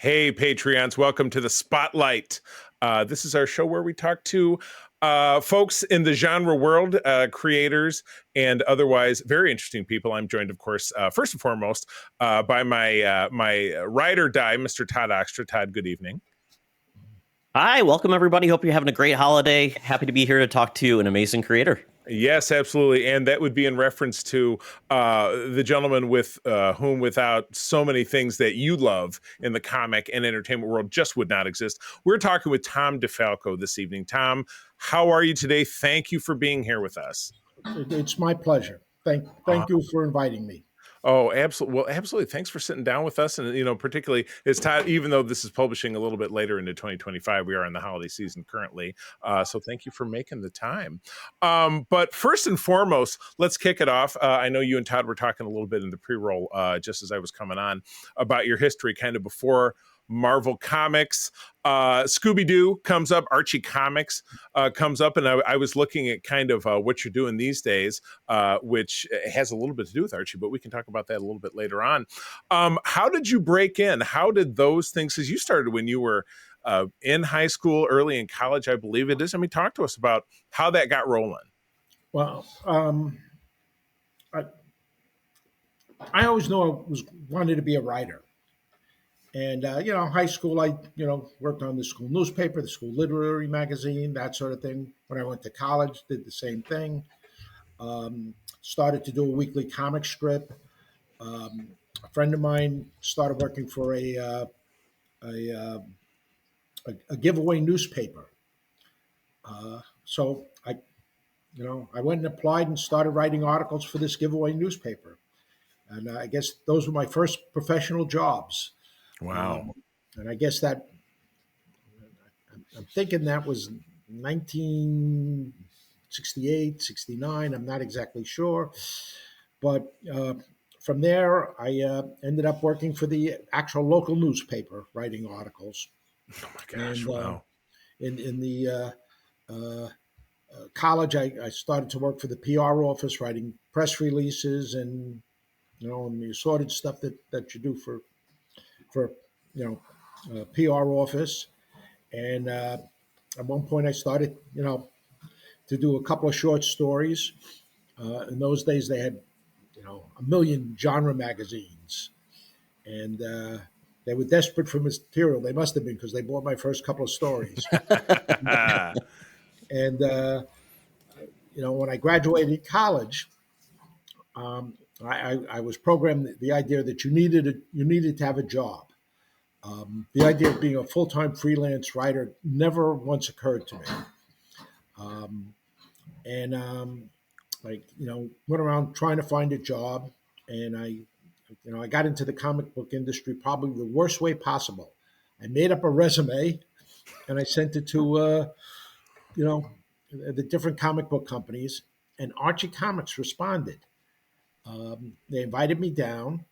Hey, Patreons, welcome to the Spotlight. This is our show where we talk to folks in the genre world, creators, and otherwise very interesting people. I'm joined, of course, first and foremost, by my ride or die, Mr. Todd Oxtra. Todd, good evening. Hi, welcome everybody. Hope you're having a great holiday. Happy to be here to talk to an amazing creator. Yes, absolutely. And that would be in reference to the gentleman with whom, without so many things that you love in the comic and entertainment world, just would not exist. We're talking with Tom DeFalco this evening. Tom, how are you today? Thank you for being here with us. It's my pleasure. Thank you for inviting me. Oh, absolutely. Well, absolutely. Thanks for sitting down with us. And, particularly it's time, even though this is publishing a little bit later into 2025, we are in the holiday season currently. So thank you for making the time. But first and foremost, let's kick it off. I know you and Todd were talking a little bit in the pre-roll, just as I was coming on, about your history kind of before Marvel Comics. Scooby-Doo comes up, Archie Comics comes up, and I was looking at kind of what you're doing these days, which has a little bit to do with Archie, but we can talk about that a little bit later on. How did you break in? How did those things, because you started when you were in high school, early in college, I believe it is. I mean, talk to us about how that got rolling. Well, I always knew wanted to be a writer. And, high school, I, worked on the school newspaper, the school literary magazine, that sort of thing. When I went to college, did the same thing. Started to do a weekly comic strip. A friend of mine started working for a giveaway newspaper. So I went and applied and started writing articles for this giveaway newspaper. And I guess those were my first professional jobs. Wow. And I guess that I'm thinking that was 1968, 69. I'm not exactly sure. But from there, I ended up working for the actual local newspaper, writing articles. Oh, my gosh. And wow. in the college, I started to work for the PR office, writing press releases and, and the assorted stuff that you do for PR office. And at one point, I started, to do a couple of short stories. In those days, they had, a million genre magazines, and they were desperate for material. They must have been, because they bought my first couple of stories. And when I graduated college, I was programmed the idea that you needed to have a job. The idea of being a full-time freelance writer never once occurred to me. Went around trying to find a job, and I got into the comic book industry probably the worst way possible. I made up a resume, and I sent it to, the different comic book companies, and Archie Comics responded. They invited me down.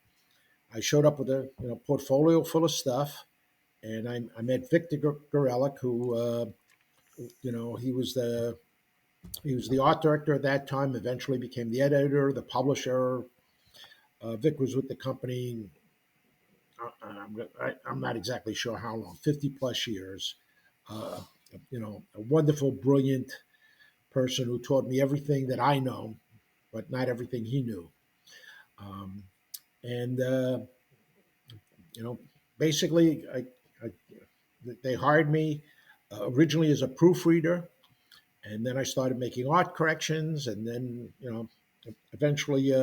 I showed up with a portfolio full of stuff, and I met Victor Gorelick, who he was the art director at that time. Eventually became the editor, the publisher. Vic was with the company. I'm not exactly sure how long, 50 plus years. A wonderful, brilliant person who taught me everything that I know, but not everything he knew. And basically, they hired me originally as a proofreader, and then I started making art corrections, and then eventually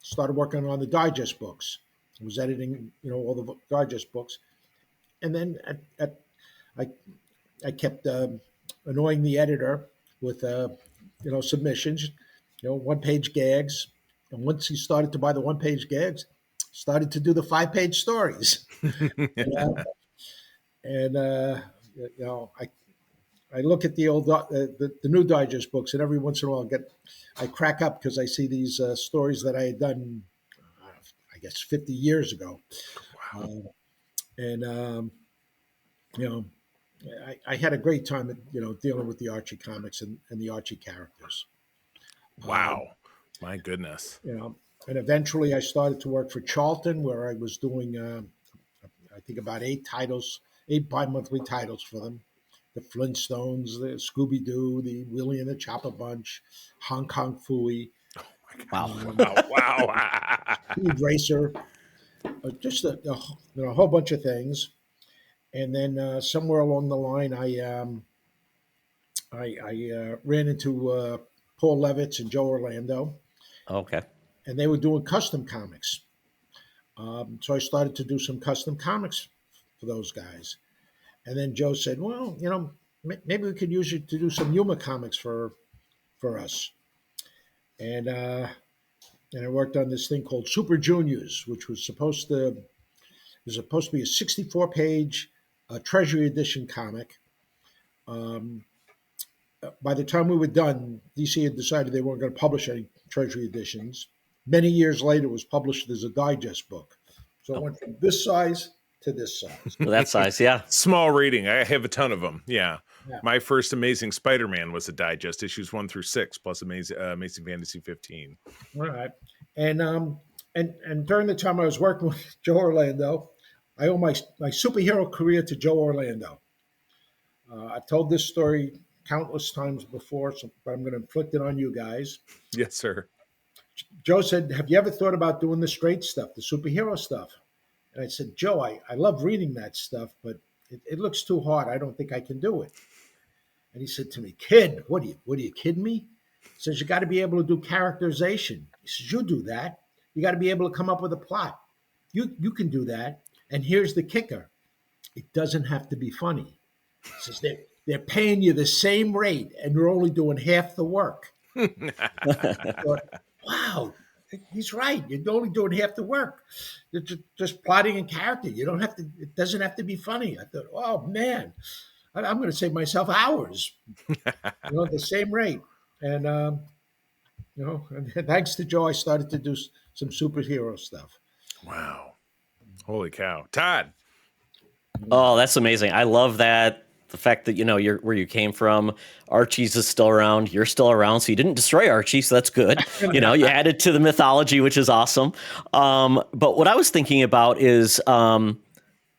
started working on the digest books. I was editing all the digest books, and then I kept annoying the editor with submissions, one page gags, and once he started to buy the one page gags, started to do the 5-page stories. And I look at the old the new digest books, and every once in a while I crack up because I see these stories that I had done, I guess 50 years ago. Wow. I had a great time, dealing with the Archie comics and the Archie characters. Wow. My goodness. And eventually I started to work for Charlton, where I was doing I think about 8 titles, 8 bi-monthly titles for them. The Flintstones, the Scooby Doo, the Willie and the Chopper Bunch, Hong Kong Phooey, Wow. Wow, wow. Speed Racer, just a whole bunch of things. And then somewhere along the line, I ran into Paul Levitz and Joe Orlando, Okay. and they were doing custom comics. So I started to do some custom comics for those guys. And then Joe said, "Well, maybe we could use you to do some humor comics for us." And I worked on this thing called Super Juniors, which was supposed to be a 64-page Treasury Edition comic. Um, by the time we were done, DC had decided they weren't going to publish any Treasury editions. Many years later, it was published as a digest book. So it Oh, went from this size to this size. so that size, yeah. Small reading. I have a ton of them. Yeah. Yeah. My first Amazing Spider-Man was a digest, issues 1 through 6, plus Amazing Fantasy 15. All right. And during the time I was working with Joe Orlando, I owe my superhero career to Joe Orlando. I've told this story countless times before, but I'm going to inflict it on you guys. Yes, sir. Joe said, "Have you ever thought about doing the straight stuff, the superhero stuff?" And I said, "Joe, I love reading that stuff, but it looks too hard. I don't think I can do it." And he said to me, "Kid, what are you kidding me?" He says, "You got to be able to do characterization." He says, "You do that. You got to be able to come up with a plot. You can do that. And here's the kicker. It doesn't have to be funny." He says, they're paying you the same rate and you're only doing half the work. I thought, wow, he's right. You're only doing half the work. You're just plotting and character. You don't have to, it doesn't have to be funny. I thought, oh man, I'm going to save myself hours, the same rate. And, and thanks to Joe, I started to do some superhero stuff. Wow. Holy cow. Todd. Oh, that's amazing. I love that. The fact that, you're where you came from, Archie's is still around. You're still around. So you didn't destroy Archie. So that's good. You added to the mythology, which is awesome. But what I was thinking about is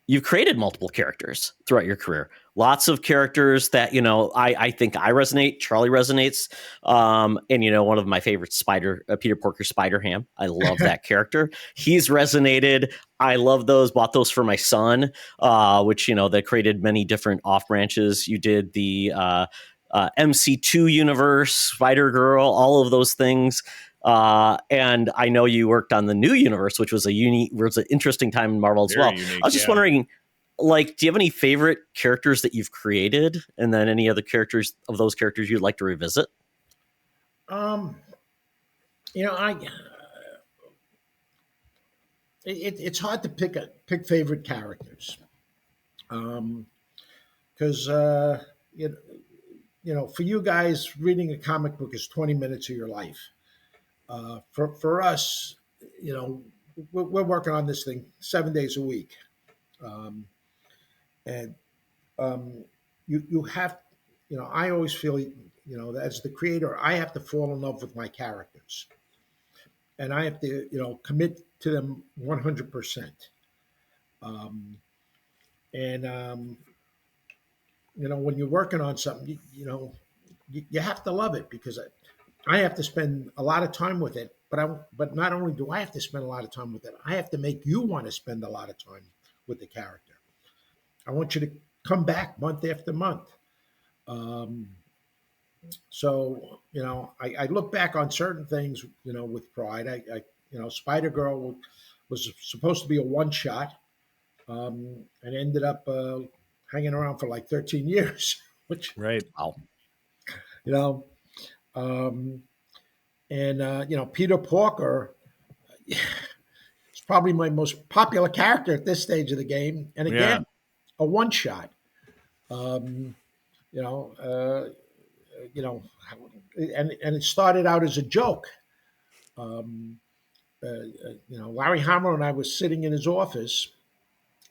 you've created multiple characters throughout your career. Lots of characters that, I think I resonate. Charlie resonates. And, one of my favorites, Peter Porker Spider-Ham. I love that character. He's resonated. I love those, bought those for my son, which, they created many different off branches. You did the MC2 universe, Spider-Girl, all of those things. And I know you worked on the new universe, which was was an interesting time in Marvel as Very well. unique, I was just wondering, do you have any favorite characters that you've created, and then any other characters of those characters you'd like to revisit? I it's hard to pick favorite characters, because for you guys, reading a comic book is 20 minutes of your life. For us, we're working on this thing 7 days a week, and you have, I always feel, as the creator, I have to fall in love with my characters, and I have to, commit to them 100%. And when you're working on something, you have to love it, because I have to spend a lot of time with it. But not only do I have to spend a lot of time with it, I have to make you want to spend a lot of time with the character. I want you to come back month after month. So I look back on certain things, with pride. Spider Girl was supposed to be a one shot, and ended up hanging around for like 13 years, which Right. Wow. you know, um, and Peter Porker is probably my most popular character at this stage of the game, and again, a one shot. Um, you know, uh, and it started out as a joke. Um, Larry Hammer and I was sitting in his office,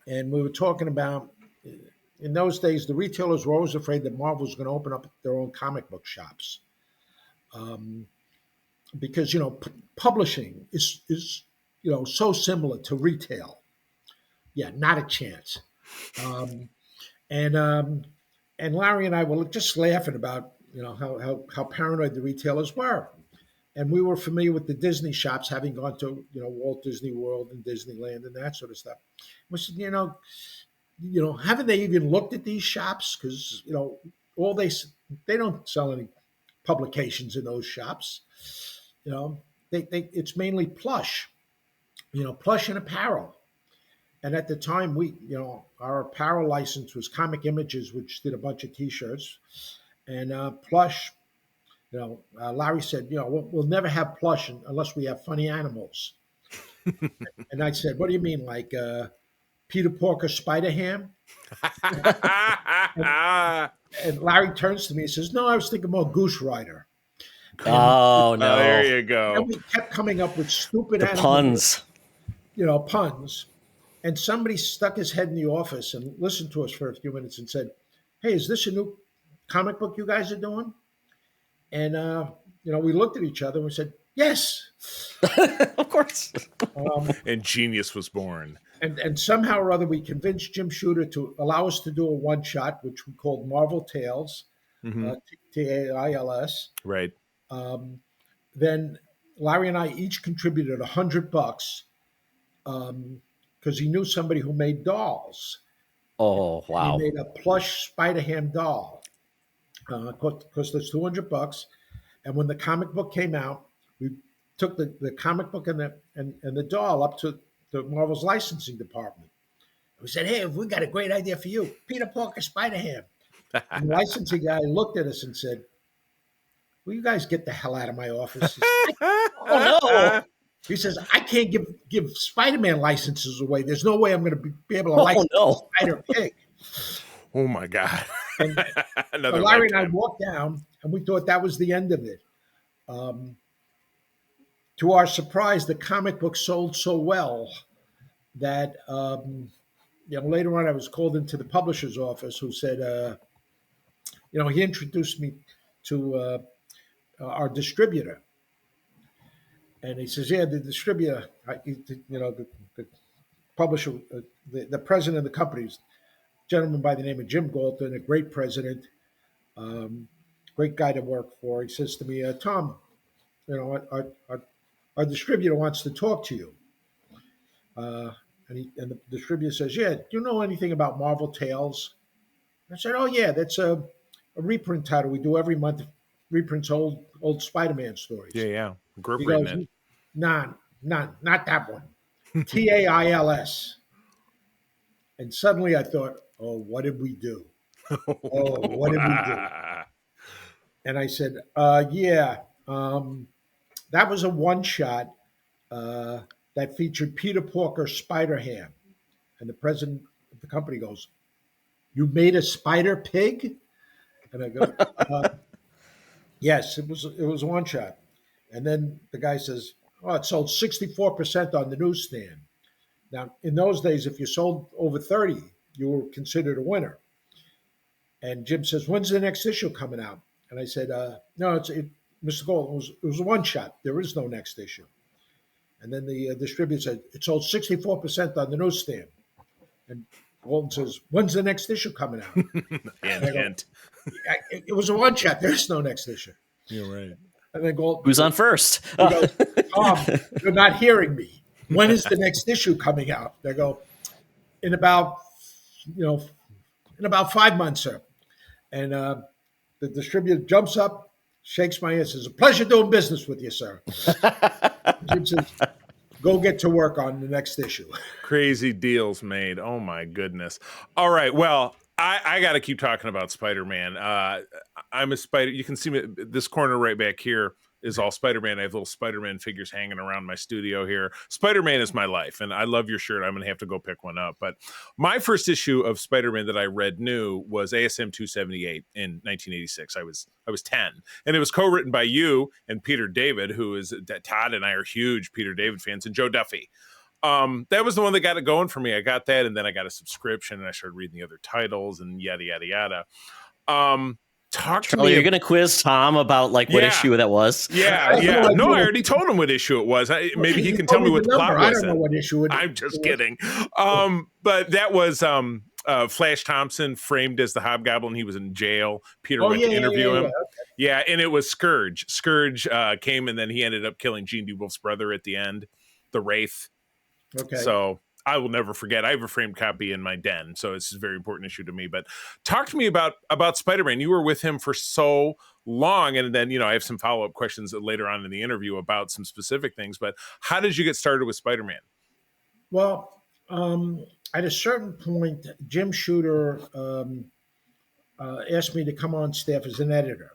and we were talking about. In those days, the retailers were always afraid that Marvel was going to open up their own comic book shops, because publishing is so similar to retail. Yeah, not a chance. Um, and um, and Larry and I were just laughing about how paranoid the retailers were, and we were familiar with the Disney shops, having gone to Walt Disney World and Disneyland and that sort of stuff. We said, haven't they even looked at these shops? Because all they don't sell any publications in those shops. You know, they it's mainly plush, plush and apparel. And at the time, our apparel license was Comic Images, which did a bunch of T-shirts, and plush. Larry said, we'll never have plush unless we have funny animals. And I said, what do you mean, like Peter Porker Spider Ham? And, and Larry turns to me and says, no, I was thinking more Goose Rider. And, Oh There no, you and go. we kept coming up with stupid the animal, puns. puns. And somebody stuck his head in the office and listened to us for a few minutes and said, hey, is this a new comic book you guys are doing? And, we looked at each other and we said, yes. Of course. And genius was born. And somehow or other, we convinced Jim Shooter to allow us to do a one shot, which we called Marvel Tales, Hmm. Tails. Right. Then Larry and I each contributed $100 because he knew somebody who made dolls. Oh And he wow. made a plush Spider Ham doll. Cost us $200. And when the comic book came out, we took the comic book and the doll up to Marvel's licensing department. We said, hey, we got a great idea for you, Peter Parker Spider Ham. And the licensing guy looked at us and said, will you guys get the hell out of my office? Oh no. He says, I can't give Spider-Man licenses away. There's no way I'm going to be able to Oh license no. Spider Pig. Oh my God. And so Another Larry and I lifetime. walked down, and we thought that was the end of it. Um, to our surprise, the comic book sold so well that later on I was called into the publisher's office, who said, he introduced me to our distributor, and he says, yeah, the distributor, the publisher, the president of the company, is a gentleman by the name of Jim Galton, a great president, um, great guy to work for. He says to me, Tom, our distributor wants to talk to you. Uh, and the distributor says, yeah, do you know anything about Marvel Tales? I said, oh, yeah, that's a reprint title we do every month, reprints old Spider-Man Yeah, stories. yeah. He Incorporating goes, it. nah, not that one. Tails. And suddenly I thought, oh, what did we do? Oh, what did we do? And I said, yeah, that was a one shot uh, that featured Peter Porker Spider Ham. And the president of the company goes, you made a spider pig? And I go, yes, it was a one shot. And then the guy says, oh, it sold 64% on the newsstand. Now, in those days, if you sold over 30, you were considered a winner. And Jim says, when's the next issue coming out? And I said, no, Mr. Gold, it was a one shot. There is no next issue. And then the distributor said, it sold 64% on the newsstand. And Golden says, when's the next issue coming out? Hint, And I go, hint. it was a one shot. There is no next issue. You're right. And then Golden, Who's on first? he goes, Tom, you're not hearing me. When is the next issue coming out? They go, in about, in about 5 months, sir. And the distributor jumps up, shakes my hand, says, a pleasure doing business with you, sir. Jim says, go get to work on the next issue. Crazy deals made. Oh my goodness. All right. Well, I got to keep talking about Spider-Man. I'm a Spider. You can see me. This corner right back here is all Spider-Man. I have little Spider-Man figures hanging around my studio here. Spider-Man is my life, and I love your shirt. I'm gonna have to go pick one up. But my first issue of Spider-Man that I read new was ASM 278 in 1986. I was 10, and it was co-written by you and Peter David, who is Todd and I are huge Peter David fans, and Joe Duffy. That was the one that got it going for me. I got that, and then I got a subscription, and I started reading the other titles, and yada yada yada. Talk to Charlie, me. are you going to quiz Tom about like what Yeah. issue that was? Yeah, I have yeah. no No, idea I what- already told him what issue it was. Maybe he You can tell told me me what the the plot number. I was don't know then. what issue it I'm just was. kidding. But that was Flash Thompson framed as the Hobgoblin. He was in jail. Peter Oh went yeah, to yeah, interview yeah, him. Yeah, and it was Scourge. Scourge came, and then he ended up killing Gene DeWolf's brother at the end, the Wraith. yeah. Okay. So I will never forget. I have a framed copy in my den, so it's a very important issue to me. But talk to me about Spider-Man. You were with him for so long, and then I have some follow-up questions later on in the interview about some specific things. But how did you get started with Spider-Man? Well, at a certain point, Jim Shooter asked me to come on staff as an editor.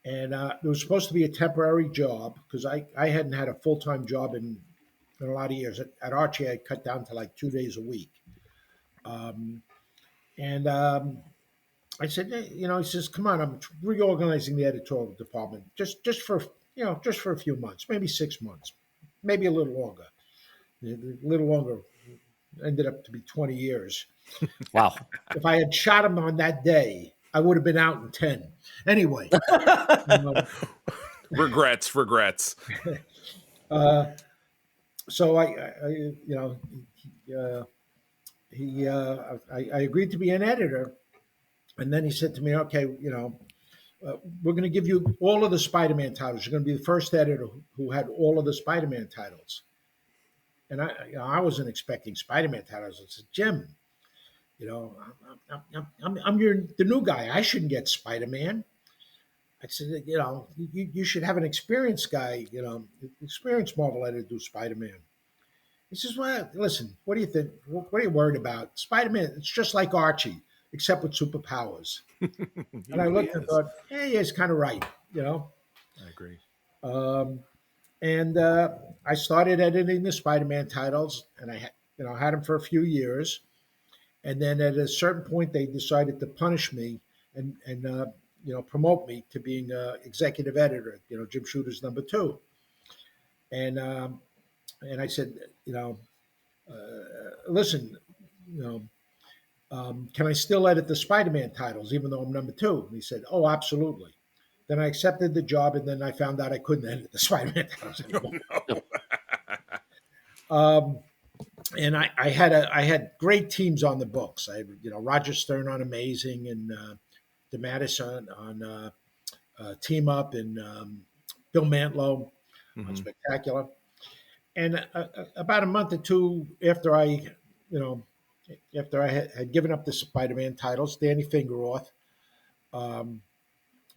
And it was supposed to be a temporary job because I hadn't had a full time job in a lot of years. At Archie, I cut down to like 2 days a week. Um, and I said, "Hey," he says, come on, I'm reorganizing the editorial department just for, just for a few months, maybe 6 months, maybe a little longer. A little longer ended up to be 20 years. Wow. If I had shot him on that day, I would have been out in 10. Anyway, Regrets. uh, so uh, I agreed to be an editor, and then he said to me, "Okay, we're going to give you all of the Spider-Man titles. You're going to be the first editor who had all of the Spider-Man titles." And I wasn't expecting Spider-Man titles. I said, "Jim, I'm the new guy. I shouldn't get Spider-Man." I said, you should have an experienced guy, experienced Marvel editor do Spider-Man. He says, well, listen, what do you think? What are you worried about? Spider-Man, it's just like Archie, except with superpowers. And I looked and thought, hey, he's kind of right, I agree. Um, and I started editing the Spider-Man titles, and had them for a few years. And then at a certain point, they decided to punish me and promote me to being executive editor. Jim Shooter's number two. And I said, listen, you know, can I still edit the Spider-Man titles even though I'm number two? And he said, oh, absolutely. Then I accepted the job, and then I found out I couldn't edit the Spider-Man titles anymore. No. Um, and I had great teams on the books. I had, Roger Stern on Amazing, and DeMatteis on Team Up, and Bill Mantlo on Spectacular. And about a month or two after I had given up the Spider-Man titles, Danny Fingeroth um,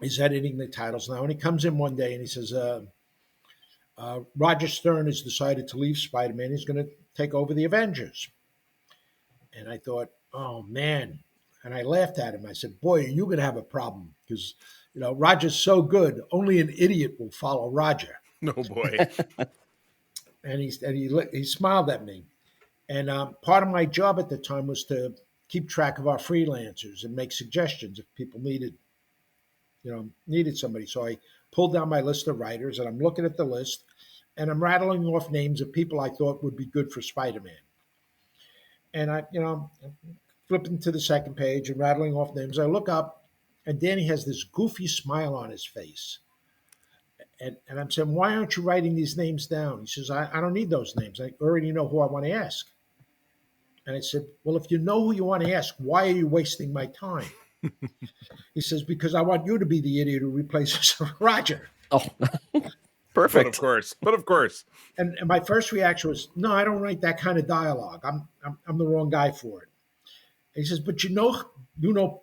is editing the titles now, and he comes in one day and he says, Roger Stern has decided to leave Spider-Man. He's going to take over the Avengers. And I thought, oh man. And I laughed at him. I said, boy, are you going to have a problem? Because, Roger's so good, only an idiot will follow Roger. No boy. And he smiled at me. And part of my job at the time was to keep track of our freelancers and make suggestions if people needed somebody. So I pulled down my list of writers, and I'm looking at the list, and I'm rattling off names of people I thought would be good for Spider-Man. And I'm flipping to the second page and rattling off names. I look up, and Danny has this goofy smile on his face. And I'm saying, why aren't you writing these names down? He says, I don't need those names. I already know who I want to ask. And I said, well, if you know who you want to ask, why are you wasting my time? He says, because I want you to be the idiot who replaces Roger. Oh, But perfect. of course. And my first reaction was, no, I don't write that kind of dialogue. I'm the wrong guy for it. And he says, but you know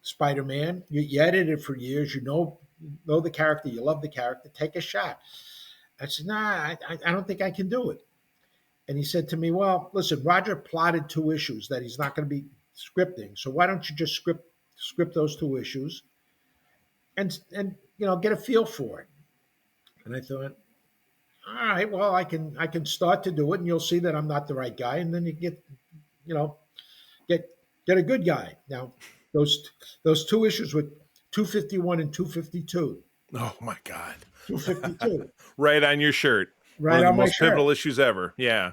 Spider-Man. You edited for years. You know the character. You love the character. Take a shot. I said, nah, I don't think I can do it. And he said to me, well, listen, Roger plotted 2 issues that he's not going to be scripting. So why don't you just script those 2 issues and get a feel for it? And I thought, all right, well, I can start to do it, and you'll see that I'm not the right guy, and then you get a good guy. Now, those 2 issues were 251 and 252. Oh my God. 252. Right on your shirt. Right One of on the my most shirt. pivotal issues ever. Yeah.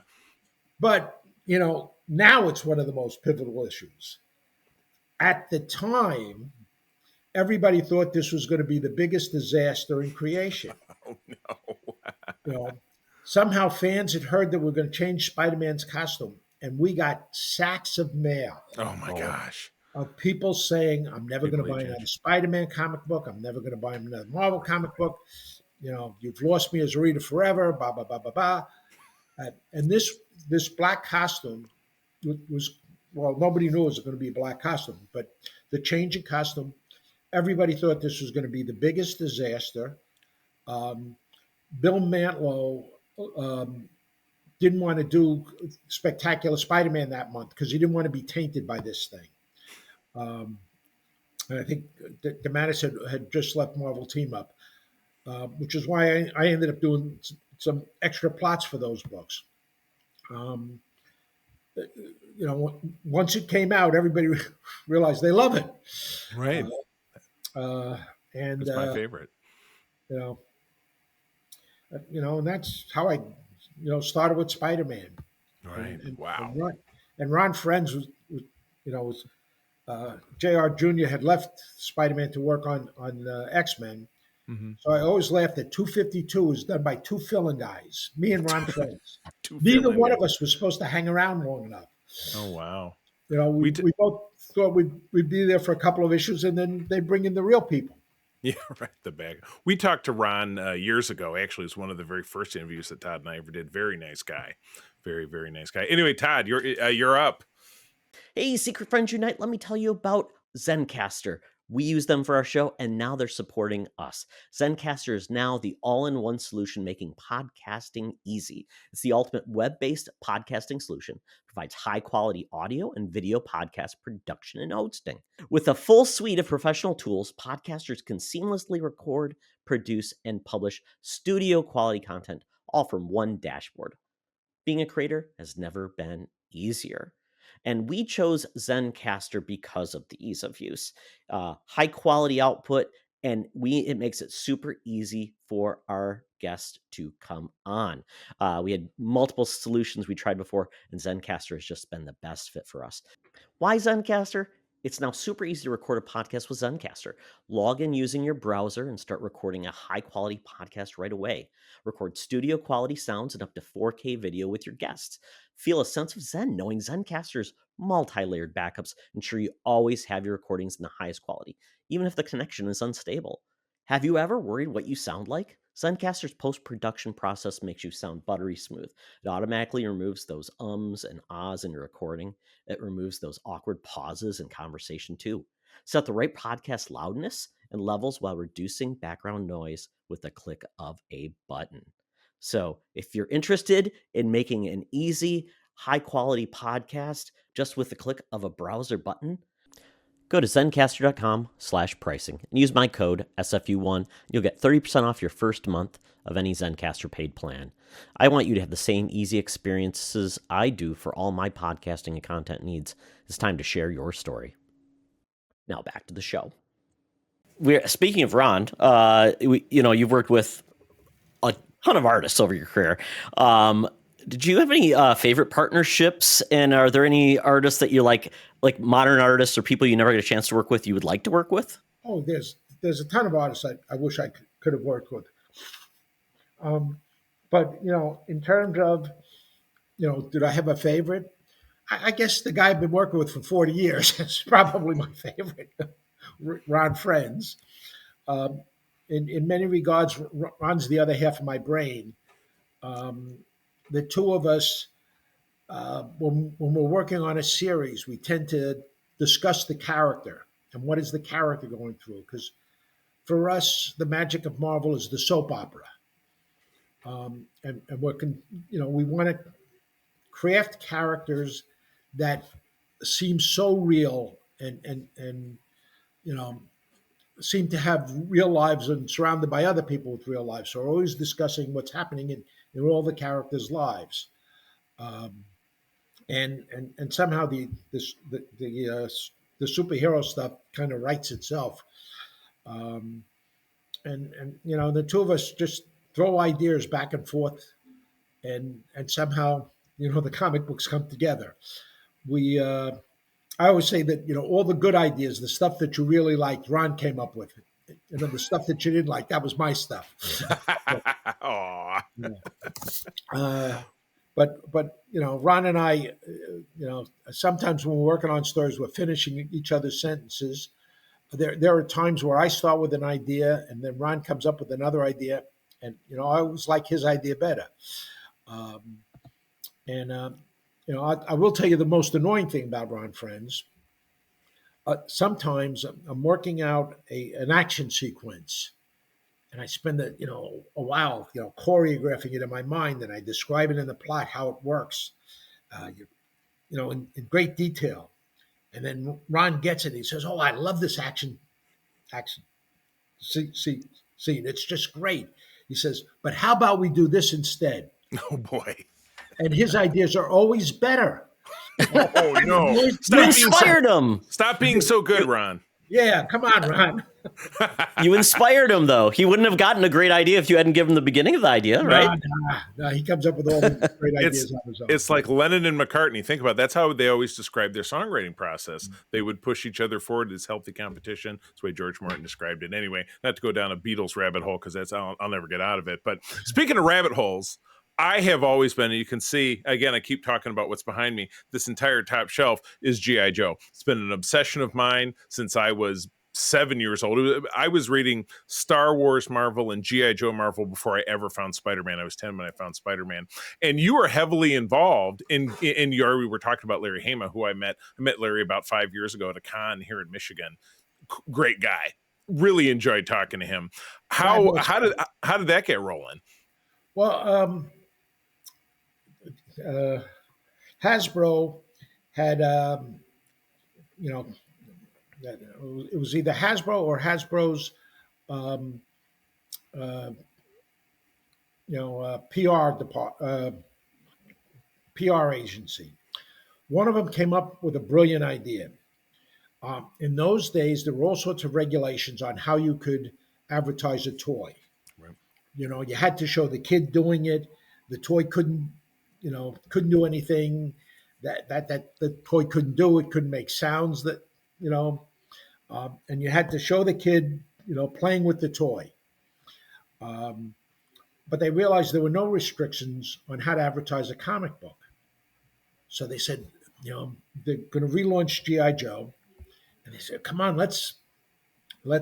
But, now it's one of the most pivotal issues. At the time, everybody thought this was going to be the biggest disaster in creation. Oh no. You know, somehow fans had heard that we're going to change Spider-Man's costume, and we got sacks of mail Oh my Oh, gosh. of people saying, "I'm never going People to hate buy change. another Spider-Man comic book. I'm never going to buy another Marvel comic book. You've lost me as a reader forever." Blah blah blah blah blah. And this black costume was, well, nobody knew it was going to be a black costume, but the change in costume, everybody thought this was going to be the biggest disaster. Um, Bill Mantlo um, didn't want to do Spectacular Spider-Man that month because he didn't want to be tainted by this thing. Um, and I think DeMatteis had just left Marvel Team Up, which is why I ended up doing some extra plots for those books. Um, once it came out, everybody realized they love it. Right. Uh, and It's my favorite. you know, and that's how I, started with Spider-Man. Right. And and, Wow. and Ron and Ron Friends was Jr. Jr. had left Spider-Man to work on X-Men. Hmm. So I always laughed that 252 was done by two fill-in guys, me and Ron Friends. Two Neither fill-in one of guys. us was supposed to hang around long enough. Oh wow. We, We d- we both thought we'd be there for a couple of issues, and then they'd bring in the real people. Yeah, right. The bag. We talked to Ron years ago. Actually, it was one of the very first interviews that Todd and I ever did. Very nice guy. Very, very nice guy. Anyway, Todd, you're up. Hey, Secret Friends Unite, let me tell you about Zencaster. We use them for our show, and now they're supporting us. Zencaster is now the all-in-one solution making podcasting easy. It's the ultimate web-based podcasting solution, provides high-quality audio and video podcast production and hosting. With a full suite of professional tools, podcasters can seamlessly record, produce, and publish studio-quality content, all from one dashboard. Being a creator has never been easier. And we chose Zencaster because of the ease of use, high quality output, and it makes it super easy for our guests to come on. We had multiple solutions we tried before, and Zencaster has just been the best fit for us. Why Zencaster? It's now super easy to record a podcast with Zencaster. Log in using your browser and start recording a high quality podcast right away. Record studio quality sounds and up to 4K video with your guests. Feel a sense of Zen knowing Zencaster's multi layered backups ensure you always have your recordings in the highest quality, even if the connection is unstable. Have you ever worried what you sound like? Zencaster's post production process makes you sound buttery smooth. It automatically removes those ums and ahs in your recording. It removes those awkward pauses in conversation too. Set the right podcast loudness and levels while reducing background noise with a click of a button. So, if you're interested in making an easy, high quality podcast just with the click of a browser button, go to zencaster.com/pricing and use my code SFU1. You'll get 30% off your first month of any Zencaster paid plan. I want you to have the same easy experiences I do for all my podcasting and content needs. It's time to share your story. Now back to the show. Speaking of Ron, you've worked with a ton of artists over your career. Did you have any favorite partnerships? And are there any artists that you like modern artists or people you never get a chance to work with, you would like to work with? Oh, there's a ton of artists I wish I could have worked with. But in terms of did I have a favorite? I guess the guy I've been working with for 40 years is probably my favorite, Ron Friends. Um, in many regards, Ron's the other half of my brain. Um, the two of us, when we're working on a series, we tend to discuss the character and what is the character going through. Because for us, the magic of Marvel is the soap opera, and we want to craft characters that seem so real and you know seem to have real lives and surrounded by other people with real lives. So we're always discussing what's happening in all the characters' lives, um, and somehow the superhero stuff kind of writes itself. Um, and the two of us just throw ideas back and forth, and somehow the comic books come together. We I always say that, all the good ideas, the stuff that you really liked, Ron came up with. The stuff that you didn't like, that was my stuff. Aw. Uh, but Ron and I, sometimes when we're working on stories, we're finishing each other's sentences. There are times where I start with an idea, and then Ron comes up with another idea, and I always like his idea better. Um, and I will tell you the most annoying thing about Ron Friends. Sometimes I'm working out an action sequence, and I spend a while choreographing it in my mind, and I describe it in the plot how it works, in great detail. And then Ron gets it. He says, "Oh, I love this action scene. It's just great." He says, "But how about we do this instead?" Oh boy. And his ideas are always better. Oh no. You inspired him. Stop being so good, Ron. Yeah, come on, Ron. You inspired him, though. He wouldn't have gotten a great idea if you hadn't given him the beginning of the idea, right? No, he comes up with all these great ideas on his own. It's like Lennon and McCartney. Think about it. That's how they always describe their songwriting process. They would push each other forward as healthy competition. That's the way George Martin described it. Anyway, not to go down a Beatles rabbit hole because I'll never get out of it. But speaking of rabbit holes, I have always been, and you can see, again, I keep talking about what's behind me. This entire top shelf is G.I. Joe. It's been an obsession of mine since I was 7 years old. I was reading Star Wars Marvel and G.I. Joe Marvel before I ever found Spider-Man. I was 10 when I found Spider-Man. And you are heavily involved in your, we were talking about Larry Hama, who I met. I met Larry about 5 years ago at a con here in Michigan. Great guy. Really enjoyed talking to him. How did that get rolling? Well, Hasbro had, it was either Hasbro or Hasbro's, um, PR agency. One of them came up with a brilliant idea. In those days, there were all sorts of regulations on how you could advertise a toy. Right. You had to show the kid doing it. The toy couldn't do anything that the toy couldn't do. It couldn't make sounds and you had to show the kid, playing with the toy. But they realized there were no restrictions on how to advertise a comic book. So they said, they're going to relaunch GI Joe, and they said, "Come on, let's do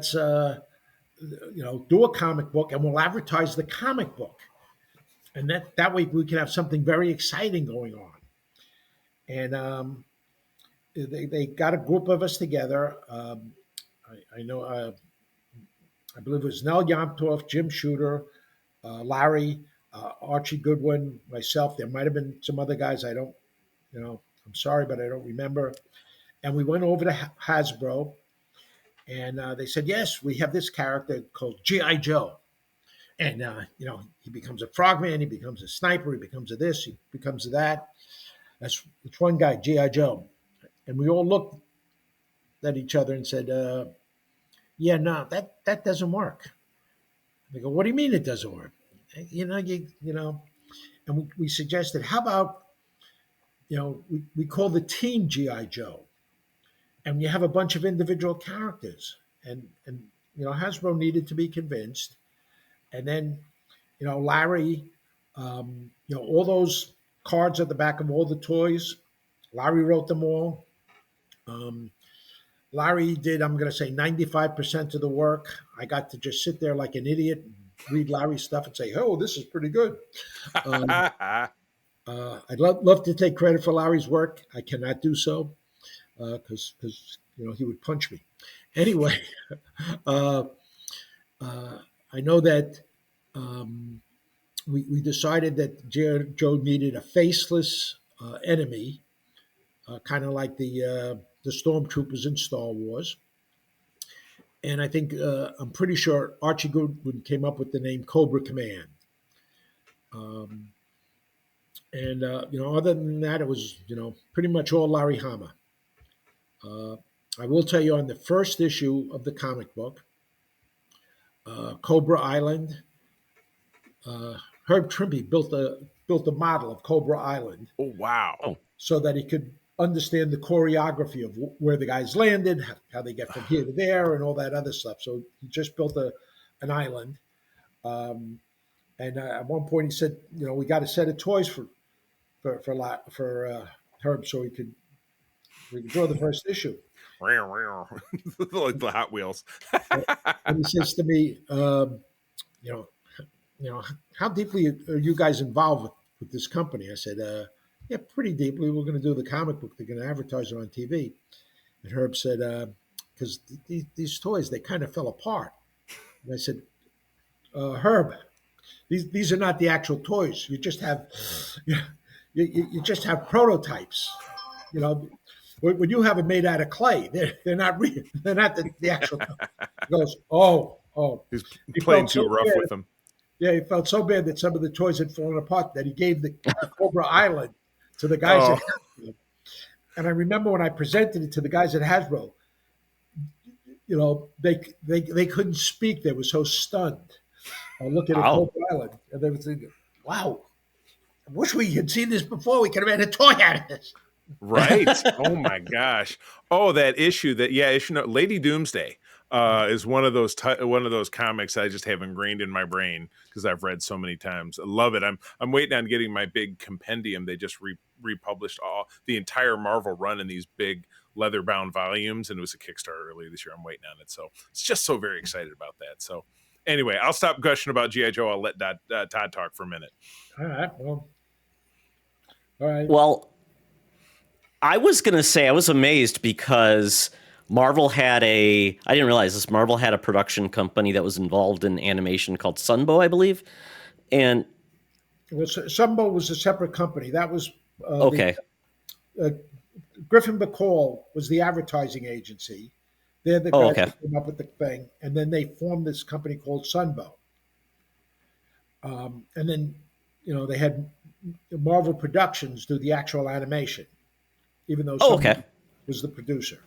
a comic book, and we'll advertise the comic book, and that way we can have something very exciting going on." And they got a group of us together. I know, I believe it was Nell Yomtov, Jim Shooter, Larry, Archie Goodwin, myself. There might have been some other guys. I don't, I'm sorry, but I don't remember. And we went over to Hasbro, and they said, "Yes, we have this character called G.I. Joe." And, he becomes a frogman, he becomes a sniper, he becomes a this, he becomes a that. It's one guy, G.I. Joe. And we all looked at each other and said, "Yeah, no, that doesn't work." They go, "What do you mean it doesn't work?" And we suggested, how about, we call the team G.I. Joe, and you have a bunch of individual characters. And Hasbro needed to be convinced. And then, Larry, all those cards at the back of all the toys, Larry wrote them all. Larry did, I'm going to say, 95% of the work. I got to just sit there like an idiot and read Larry's stuff and say, "Oh, this is pretty good." I'd love to take credit for Larry's work. I cannot do so because he would punch me. Anyway, I know that we decided that Joe needed a faceless enemy, kind of like the stormtroopers in Star Wars. And I think I'm pretty sure Archie Goodwin came up with the name Cobra Command. And other than that, it was pretty much all Larry Hama. I will tell you, on the first issue of the comic book, Cobra Island, Herb Trimpe built a model of Cobra Island. Oh wow! Oh. So that he could understand the choreography of where the guys landed, how they get from here to there, and all that other stuff. So he just built an island. Um, and at one point he said, we got a set of toys for Herb, so we could draw the first issue. Like the Hot Wheels. And he says to me, you know, how deeply are you guys involved with this company? I said, yeah, pretty deeply. We're going to do the comic book. They're going to advertise it on TV. And Herb said, because these toys, they kind of fell apart. And I said, Herb, these are not the actual toys. You just have, you just have prototypes. You know, when you have it made out of clay, they're not real. They're not the actual. He goes, oh. He's He playing felt too so rough bad. with them. Yeah, he felt so bad that some of the toys had fallen apart that he gave the Cobra Island to the guys Oh, at Hasbro. And I remember when I presented it to the guys at Hasbro, they couldn't speak. They were so stunned looking at Wow. Cobra Island. And they were thinking, wow, I wish we had seen this before. We could have made a toy out of this. right. Oh my gosh. Oh, that issue Lady Doomsday is one of those comics I just have ingrained in my brain because I've read so many times. I love it. I'm waiting on getting my big compendium. They just republished the entire Marvel run in these big leather bound volumes, and it was a Kickstarter earlier this year. I'm waiting on it, so it's just so very excited about that. So anyway, I'll stop gushing about GI Joe. I'll let Todd talk for a minute. All right. Well, all right. Well, I was going to say I was amazed because Marvel had I didn't realize this. Marvel had a production company that was involved in animation called Sunbow, I believe. And Well, Sumbo was a separate company. That was the okay. uh, Griffin McCall was the advertising agency. They're the Oh, guys okay. that came up with the thing, and then they formed this company called Sunbow. And then, they had Marvel Productions do the actual animation, even though Oh, Sunbow okay. was the producer.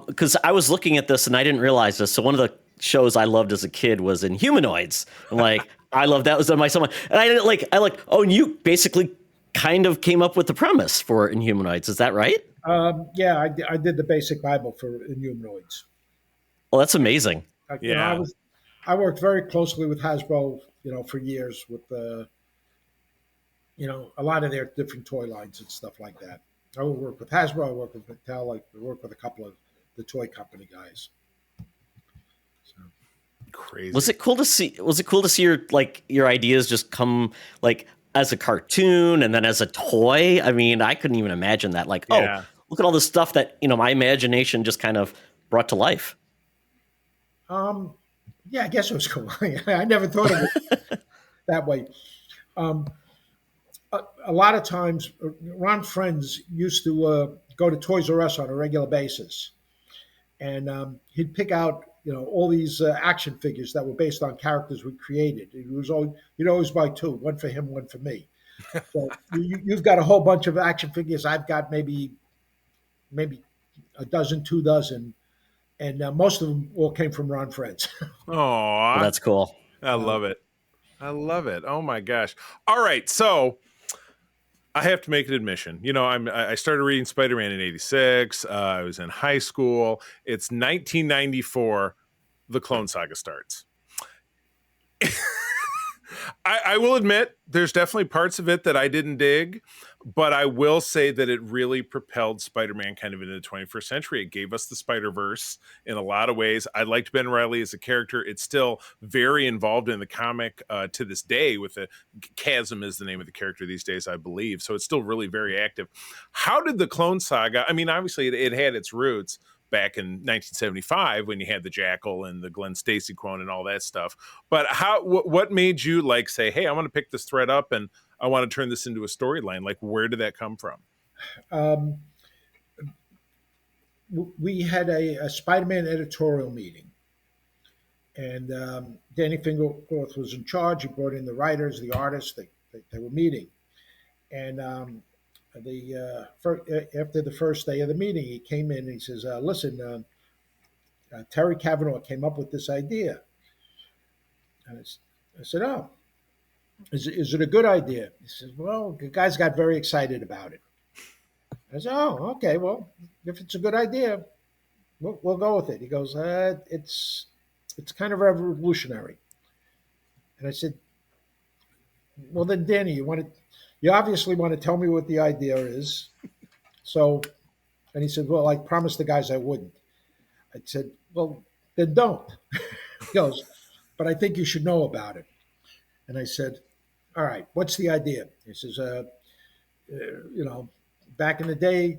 Because I was looking at this and I didn't realize this. So one of the shows I loved as a kid was Inhumanoids. I'm like, I love that was on my someone, and I didn't like. Oh, and you basically kind of came up with the premise for Inhumanoids. Is that right? Yeah, I did the basic Bible for Inhumanoids. Well, that's amazing. I Yeah. I worked very closely with Hasbro, for years with a lot of their different toy lines and stuff like that. I would work with Hasbro, I work with Mattel, I work with a couple of the toy company guys. So, Was Crazy. it cool to see? Was it cool to see your ideas just come like as a cartoon and then as a toy? I mean, I couldn't even imagine that. Like, oh, Yeah. look at all this stuff that my imagination just kind of brought to life. um, yeah, I guess it was cool. I never thought of it that way. Um, a lot of times, Ron Friends used to go to Toys R Us on a regular basis, and he'd pick out all these action figures that were based on characters we created. He'd always buy two, one for him, one for me. So you've got a whole bunch of action figures. I've got maybe a dozen, 2 dozen, and most of them all came from Ron Friends. Well, Aw. that's cool. I uh, love it. I love it. Oh my gosh. All right. So I have to make an admission. I started reading Spider-Man in '86. I was in high school. It's 1994. The Clone Saga starts. I will admit there's definitely parts of it that I didn't dig, but I will say that it really propelled Spider-Man kind of into the 21st century. It gave us the Spider-Verse in a lot of ways. I liked Ben Reilly as a character. It's still very involved in the comic to this day with the Chasm is the name of the character these days, I believe. So it's still really very active. How did the Clone Saga, I mean, obviously it had its roots back in 1975 when you had the Jackal and the Glenn Stacy clone and all that stuff. But what made you like say, hey, I want to pick this thread up and I want to turn this into a storyline? Like, where did that come from? um, we had a Spider-Man editorial meeting, and Danny Fingerforth was in charge. He brought in the writers, the artists. They were meeting, and after the first day of the meeting, he came in and he says, "Listen, Terry Cavanaugh came up with this idea." And I said, "Oh, Is it a good idea? He says, well, the guys got very excited about it. I said, oh, okay. Well, if it's a good idea, we'll go with it. He goes, it's kind of revolutionary. And I said, well, then, Danny, you obviously want to tell me what the idea is. So, and he said, well, I promised the guys I wouldn't. I said, well, then don't. He goes, but I think you should know about it. And I said, all right, what's the idea? He says, you know, back in the day,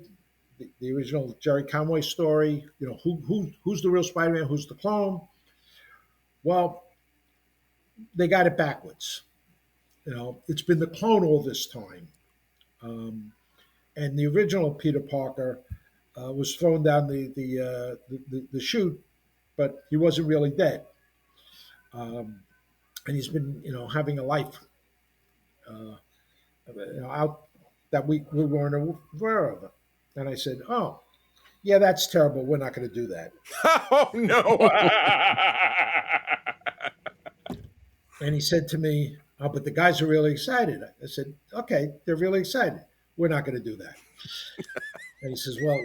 the original Jerry Conway story, who's the real Spider-Man, who's the clone? Well, they got it backwards. It's been the clone all this time. Um, and the original Peter Parker was thrown down the chute, but he wasn't really dead. Um, and he's been, having a life uh, out that we weren't aware of. And I said, oh, yeah, that's terrible. We're not going to do that. Oh no. And he said to me, oh, but the guys are really excited. I said, okay, they're really excited. We're not going to do that. And he says, well,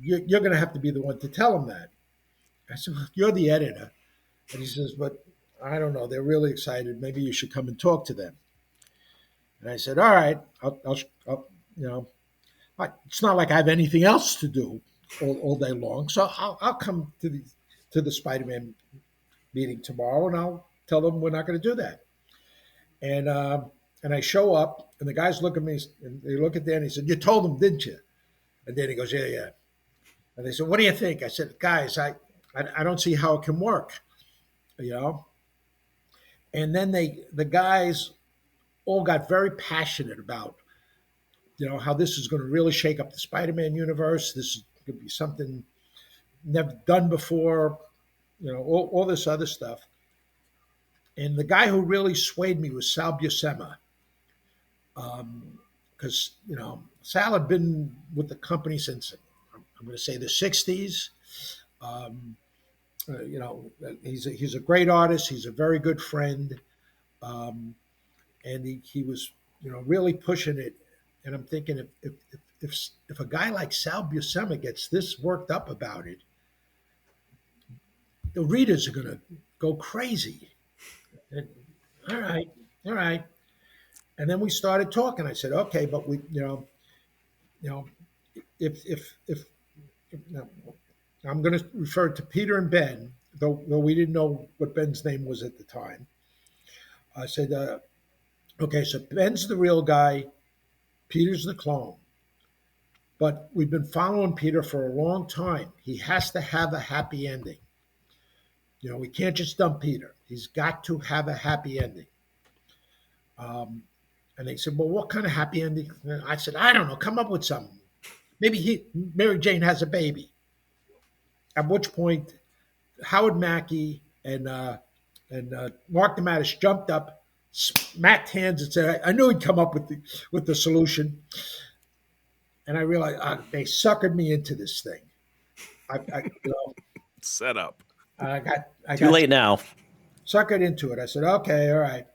you're going to have to be the one to tell them that. I said, well, you're the editor. And he says, but I don't know. They're really excited. Maybe you should come and talk to them. And I said, all right, I'll it's not like I have anything else to do all day long. So I'll come to the Spider-Man meeting tomorrow, and I'll tell them we're not going to do that. And I show up, and the guys look at me, and they look at Danny. He said, "You told them, didn't you?" And Danny goes, "Yeah, yeah." And they said, "What do you think?" I said, "Guys, I don't see how it can work, you know." And then the guys all got very passionate about, how this is going to really shake up the Spider-Man universe. This is going to be something never done before, all this other stuff. And the guy who really swayed me was Sal Buscema, because Sal had been with the company since, I'm going to say, the '60s. Um, he's a great artist. He's a very good friend, um, and he was really pushing it. And I'm thinking, if a guy like Sal Buscema gets this worked up about it, the readers are going to go crazy. And, all right, all right. And then we started talking. I said, okay, but you know, if no, I'm going to refer to Peter and Ben, though we didn't know what Ben's name was at the time. I said, okay, so Ben's the real guy, Peter's the clone. But we've been following Peter for a long time. He has to have a happy ending. We can't just dump Peter. He's got to have a happy ending. Um, and they said, well, what kind of happy ending? And I said, I don't know. Come up with something. Maybe Mary Jane has a baby. At which point, Howard Mackey and Mark DeMatteis jumped up, smacked hands, and said, I knew he'd come up with the solution. And I realized they suckered me into this thing. Set up. I got Too late now. Suckered into it. I said, okay, all right.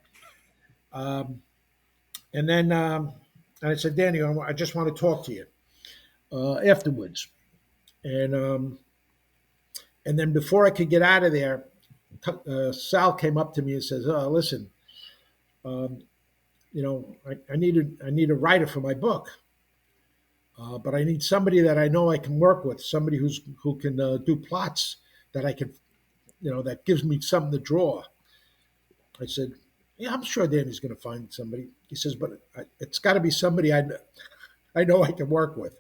And then and I said, Danny, I just want to talk to you afterwards. And then before I could get out of there, Sal came up to me and says, "Oh, listen, I need a writer for my book, but I need somebody that I know I can work with, somebody who can do plots that I can, that gives me something to draw." I said, "Yeah, I'm sure Danny's going to find somebody." He says, "But it's got to be somebody I know I can work with."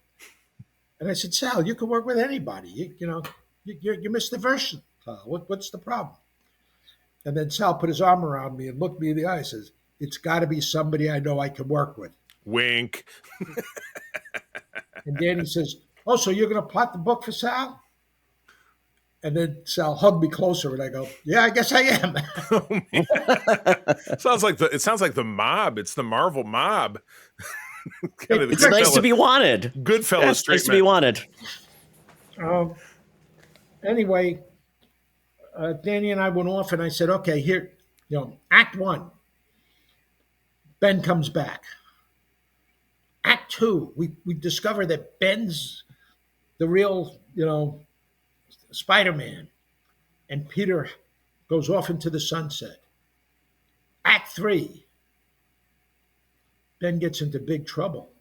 And I said, "Sal, you can work with anybody. You're Mr. Versatile. What's the problem?" And then Sal put his arm around me and looked me in the eye and says, "It's got to be somebody I know I can work with." Wink. And Danny says, "Oh, so you're going to plot the book for Sal?" And then Sal hugged me closer, and I go, "Yeah, I guess I am." it sounds like the mob. It's the Marvel mob. Kind of It's nice to be wanted. Goodfellas treatment. Nice to be wanted. Anyway, Danny and I went off, and I said, "Okay, here, Act 1. Ben comes back. Act two, we discover that Ben's the real, Spider-Man, and Peter goes off into the sunset. Act three, Ben gets into big trouble,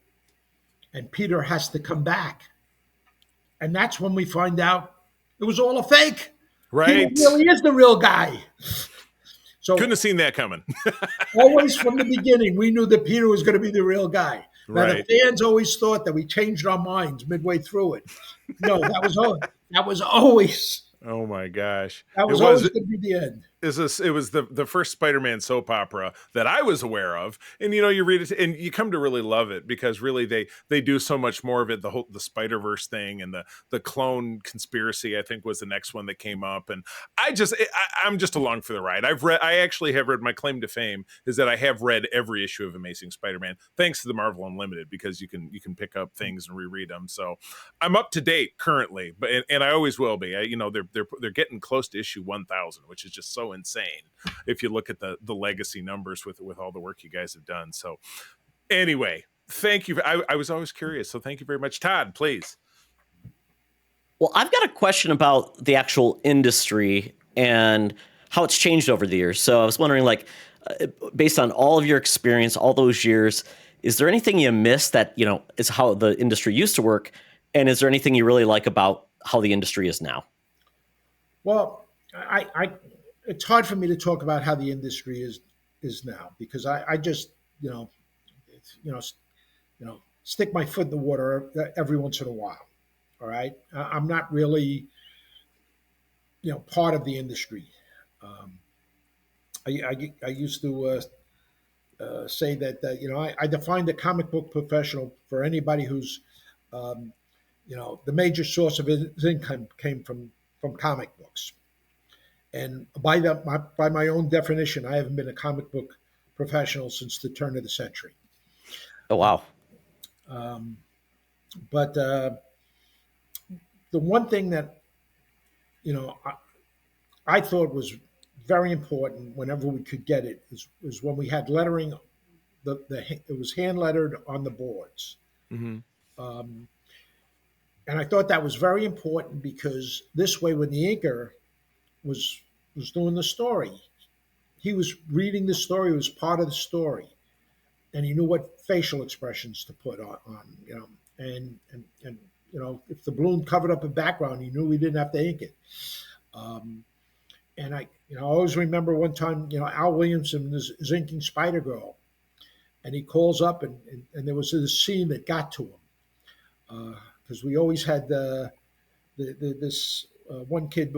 and Peter has to come back. And that's when we find out it was all a fake. Peter Right. really is the real guy. Couldn't So have seen that coming. always from the beginning, we knew that Peter was going to be the real guy. Now Right. the fans always thought that we changed our minds midway through it. No, that was always Oh my gosh. that It was was always going to be the end. it was the first Spider-Man soap opera that I was aware of. And you read it and you come to really love it because really they do so much more of it. The Spider-Verse thing and the clone conspiracy, I think, was the next one that came up. And I'm just along for the ride. I actually have read, my claim to fame is that I have read every issue of Amazing Spider-Man, thanks to the Marvel Unlimited, because you can pick up things and reread them. So I'm up to date currently, but and I always will be. They're getting close to issue 1,000, which is just so insane if you look at the legacy numbers with all the work you guys have done. So anyway, thank you. I was always curious, so thank you very much. Todd, please. Well, I've got a question about the actual industry and how it's changed over the years. So I was wondering, like, based on all of your experience, all those years, is there anything you miss that, is how the industry used to work? And is there anything you really like about how the industry is now? Well, I it's hard for me to talk about how the industry is now because I just you know stick my foot in the water every once in a while. All right, I'm not really part of the industry. Um, I used to say that I defined a comic book professional for anybody who's um, the major source of his income came from comic books. And by my own definition, I haven't been a comic book professional since the turn of the century. Oh, wow. Um, but the one thing that you know I thought was very important whenever we could get it is when we had lettering. It was hand lettered on the boards, Mm-hmm. um, and I thought that was very important because this way, when the inker was was doing the story, he was reading the story, was part of the story, and he knew what facial expressions to put on and if the balloon covered up a background, he knew he didn't have to ink it. Um, and I always remember one time, Al Williamson is inking Spider Girl, and he calls up, and there was this scene that got to him because we always had this one kid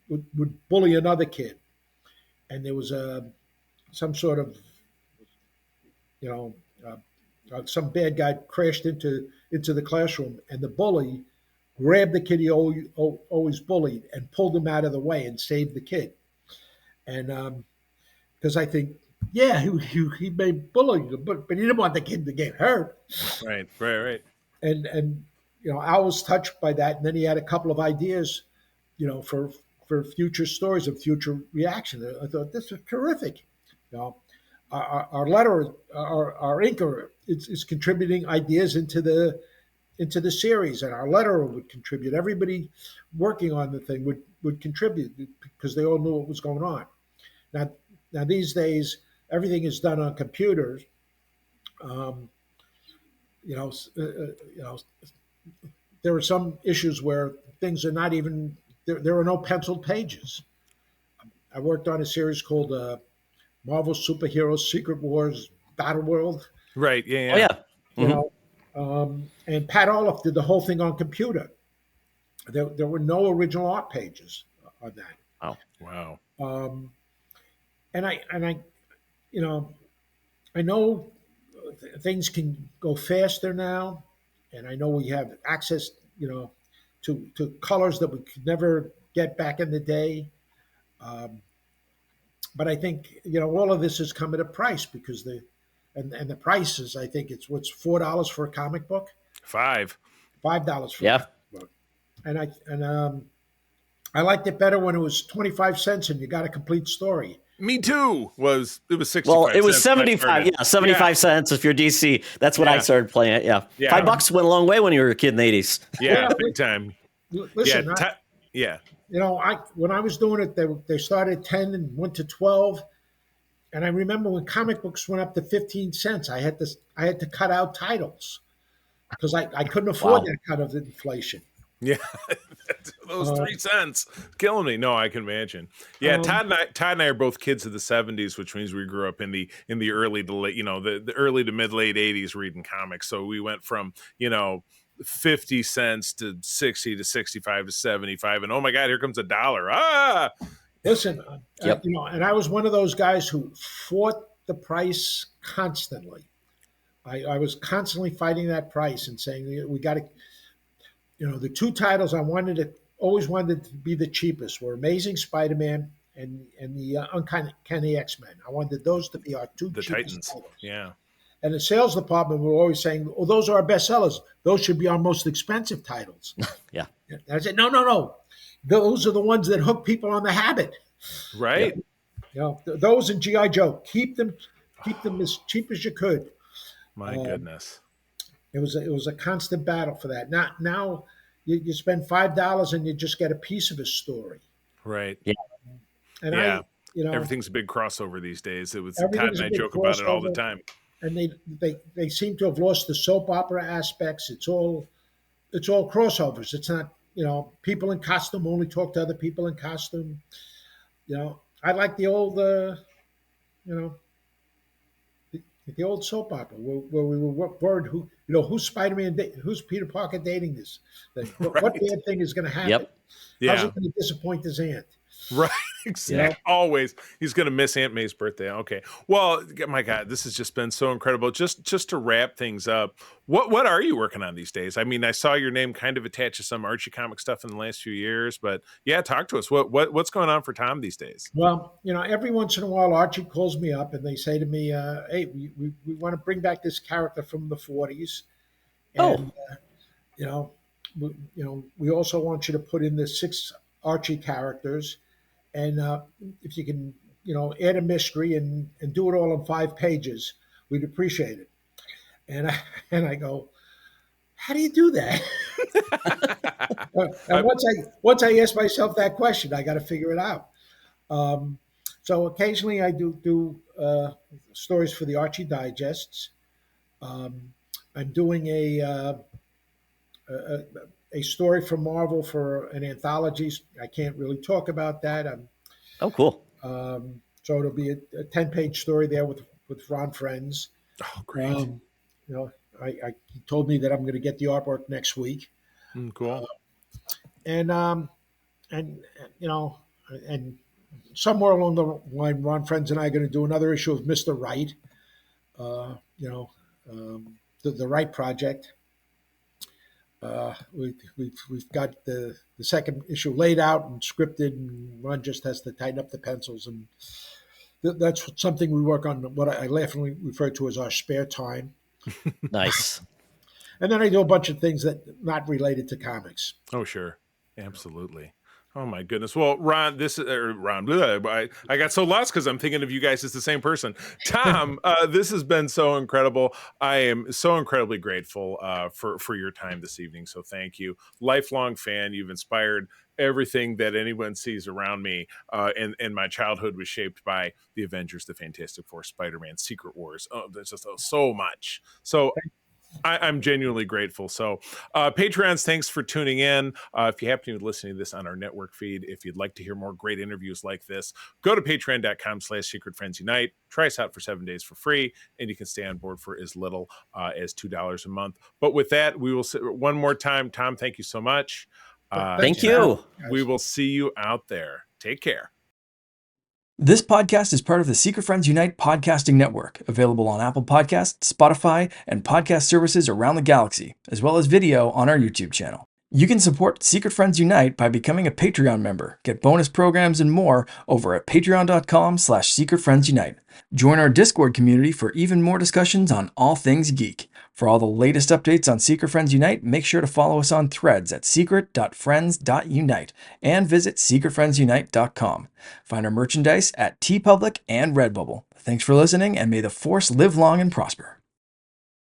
would bully another kid, and there was some sort of you know, some bad guy crashed into the classroom, and the bully grabbed the kid he always bullied and pulled him out of the way and saved the kid. And because I think, yeah, he may bully you, but he didn't want the kid to get hurt. Right. And Al was touched by that, and then he had a couple of ideas, for future stories and future reaction. I thought this is terrific. You know, our letter, our inker is contributing ideas into the series, and our letterer would contribute. Everybody working on the thing would contribute because they all knew what was going on. Now, now these days, everything is done on computers. Um, you know, there are some issues where things are not even there. There are no penciled pages. I worked on a series called Marvel Superheroes Secret Wars Battle World. Right. Oh, Yeah. yeah. You Mhm. know, and Pat Olaf did the whole thing on computer. There were no original art pages on that. Wow. Wow. Um, and I, you know, I know things can go faster now, and I know we have access, to colors that we could never get back in the day. Um, but I think all of this has come at a price because and the price is, I think it's what's $4 for a comic book, 5. $5 for a Yeah. comic book, and I liked it better when it was 25 cents and you got a complete story. Me too. It was Well, 65 it was cents when I 75. started. Yeah, 75 cents if you're DC. That's when I Yeah. started playing it. Yeah. Yeah. $5 went a long way when you were a kid in the 80s. Yeah, Yeah, big time. Yeah, listen, yeah. I when I was doing it, they started at 10 and went to 12. And I remember when comic books went up to 15 cents, I had to cut out titles because I couldn't afford Wow. that kind of inflation. Yeah. Those Uh, 3 cents killing me. No, I can imagine. Yeah, um, Todd and I are both kids of the 70s, which means we grew up in the early to late, the early to mid late 80s reading comics. So we went from, 50 cents to 60 to 65 to 75, and oh my god, here comes a dollar. Ah. Listen, Yep. and I was one of those guys who fought the price constantly. I was constantly fighting that price and saying we got to, the two titles I always wanted to be the cheapest were Amazing Spider-Man and the Uncanny X-Men. I wanted those to be our two The cheapest Titans. titles. Yeah. And the sales department were always saying, "Oh, those are our best sellers. Those should be our most expensive titles." Yeah. And I said, "No, no, no. Those are the ones that hook people on the habit. Right. Those and GI Joe. Keep them as cheap as you could." My Um, goodness. it was a constant battle for that. Not now, you spend $5 and you just get a piece of a story. Right. Yeah. And Yeah. you know, Everything's a big crossover these days. It was Todd everything's and a I big joke about it all the crossover, time. and they seem to have lost the soap opera aspects. It's all crossovers. It's not people in costume only talk to other people in costume. I like the old you know the old soap opera where we were worried who's Spider-Man, who's Peter Parker dating this thing. What Right. bad thing is going to happen? Yep. How's Yeah. it going to disappoint his aunt? Right. You know, Exactly. Always. He's going to miss Aunt May's birthday. Okay. Well, my God, this has just been so incredible. Just to wrap things up, what are you working on these days? I mean, I saw your name kind of attached to some Archie comic stuff in the last few years, but yeah, talk to us. What's going on for Tom these days? well, every once in a while, Archie calls me up and they say to me, "Hey, we want to bring back this character from the '40s, Oh, and we also want you to put in the 6 Archie characters, and if you can, add a mystery and do it all in 5 pages, we'd appreciate it." And I and I go, "How do you do that?" And I- once I ask myself that question, I got to figure it out. Um, so occasionally I do stories for the Archie Digests. I'm doing a a story from Marvel for an anthology. I can't really talk about that. oh, cool. So it'll be a 10-page story there with Ron Friends. oh, great. Um, you know, he told me that I'm going to get the artwork next week, Cool. and and you know, and somewhere along the line, Ron Friends and I are going to do another issue of Mister Right. Uh, you know, the Right Project. We've got the second issue laid out and scripted, and Ron just has to tighten up the pencils, and that's something we work on. What I laughingly refer to as our spare time, Nice. and then I do a bunch of things that not related to comics. Oh, sure. Absolutely. Oh my goodness. Well, Ron, this is Ron. Blah, I got so lost because I'm thinking of you guys as the same person. Tom, this has been so incredible. I am so incredibly grateful for your time this evening. So thank you. Lifelong fan. You've inspired everything that anyone sees around me. And my childhood was shaped by the Avengers, the Fantastic Four, Spider-Man, Secret Wars. Oh, there's just so much. So I'm genuinely grateful. So, Patreons, thanks for tuning in. If you happen to be listening to this on our network feed, if you'd like to hear more great interviews like this, go to patreon.com/Secret Friends Unite. Try us out for 7 days for free, and you can stay on board for as little as $2 a month. But with that, we will say one more time, Tom, thank you so much. Thank you. We will see you out there. Take care. This podcast is part of the Secret Friends Unite podcasting network, available on Apple Podcasts, Spotify, and podcast services around the galaxy, as well as video on our YouTube channel. You can support Secret Friends Unite by becoming a Patreon member, get bonus programs and more over at patreon.com/secretfriendsunite. Join our Discord community for even more discussions on all things geek. For all the latest updates on Secret Friends Unite, make sure to follow us on Threads at secret.friends.unite and visit secretfriendsunite.com. Find our merchandise at TeePublic and Redbubble. Thanks for listening, and may the Force live long and prosper.